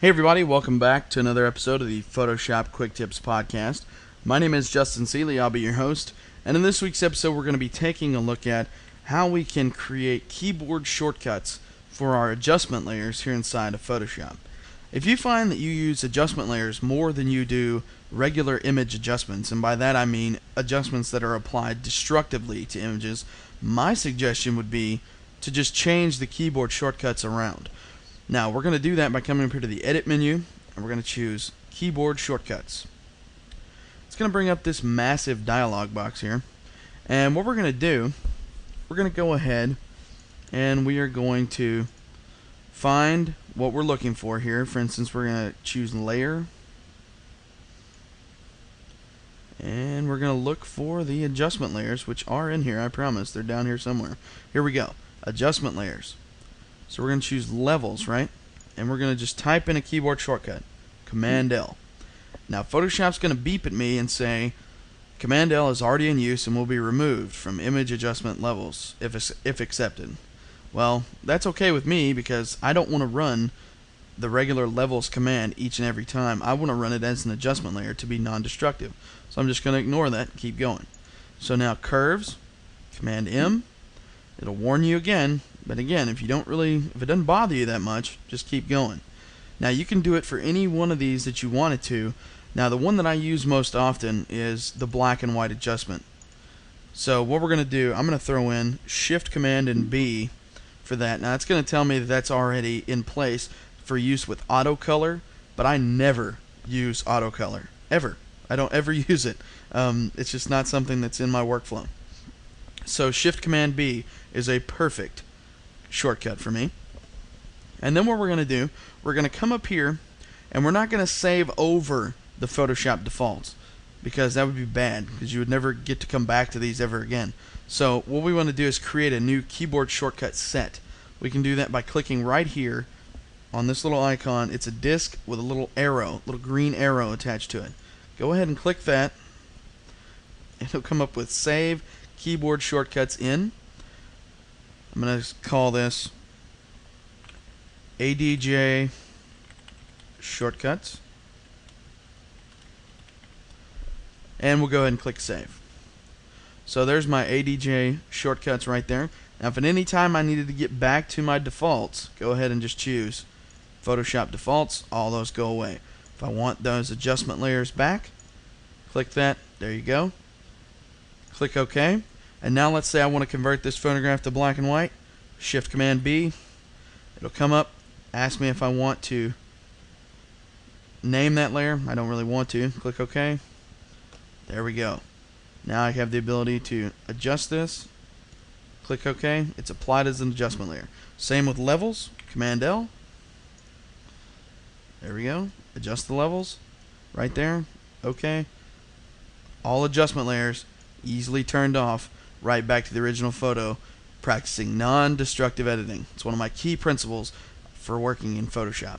Hey everybody, welcome back to another episode of the Photoshop Quick Tips podcast. My name is Justin Seeley, I'll be your host, and in this week's episode we're going to be taking a look at how we can create keyboard shortcuts for our adjustment layers here inside of Photoshop. If you find that you use adjustment layers more than you do regular image adjustments, and by that I mean adjustments that are applied destructively to images, my suggestion would be to just change the keyboard shortcuts around. Now, we're going to do that by coming up here to the Edit menu, and we're going to choose Keyboard Shortcuts. It's going to bring up this massive dialog box here. And what we're going to do, we're going to go ahead and we are going to find what we're looking for here. For instance, we're going to choose Layer. And we're going to look for the adjustment layers, which are in here, I promise. They're down here somewhere. Here we go. Adjustment layers. So we're going to choose levels, right? And we're going to just type in a keyboard shortcut, Command L. Now Photoshop's going to beep at me and say, Command L is already in use and will be removed from image adjustment levels if accepted. Well, that's okay with me because I don't want to run the regular levels command each and every time. I want to run it as an adjustment layer to be non-destructive. So I'm just going to ignore that and keep going. So now curves, Command M. It'll warn you again, but again, if it doesn't bother you that much, just keep going. Now you can do it for any one of these that you wanted to. Now the one that I use most often is the black and white adjustment. So what we're going to do, I'm going to throw in Shift Command and B for that. Now it's going to tell me that that's already in place for use with auto color, but I never use auto color ever. I don't ever use it. It's just not something that's in my workflow. So Shift Command B is a perfect shortcut for me. And then what we're going to do, we're going to come up here and we're not going to save over the Photoshop defaults because that would be bad because you would never get to come back to these ever again. So what we want to do is create a new keyboard shortcut set. We can do that by clicking right here on this little icon. It's a disk with a little arrow, little green arrow attached to it. Go ahead and click that. It'll come up with Save Keyboard Shortcuts In. I'm going to call this ADJ Shortcuts. And we'll go ahead and click Save. So there's my ADJ Shortcuts right there. Now if at any time I needed to get back to my defaults, go ahead and just choose Photoshop Defaults. All those go away. If I want those adjustment layers back, click that. There you go. Click OK. And now let's say I want to convert this photograph to black and white. Shift Command B. It'll come up, ask me if I want to name that layer. I don't really want to. Click OK. There we go. Now I have the ability to adjust this. Click OK. It's applied as an adjustment layer. Same with levels. Command L. There we go. Adjust the levels. Right there. OK. All adjustment layers easily turned off. Right back to the original photo, practicing non-destructive editing. It's one of my key principles for working in Photoshop.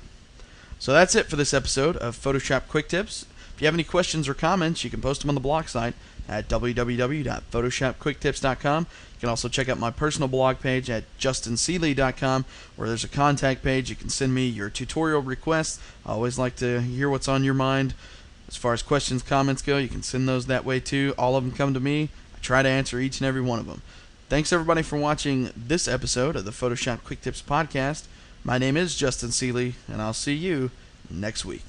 So that's it for this episode of Photoshop Quick Tips. If you have any questions or comments, you can post them on the blog site at www.photoshopquicktips.com. You can also check out my personal blog page at justinseeley.com, where there's a contact page. You can send me your tutorial requests. I always like to hear what's on your mind. As far as questions, comments go, you can send those that way too. All of them come to me. Try to answer each and every one of them. Thanks everybody for watching this episode of the Photoshop Quick Tips podcast. My name is Justin Seeley, and I'll see you next week.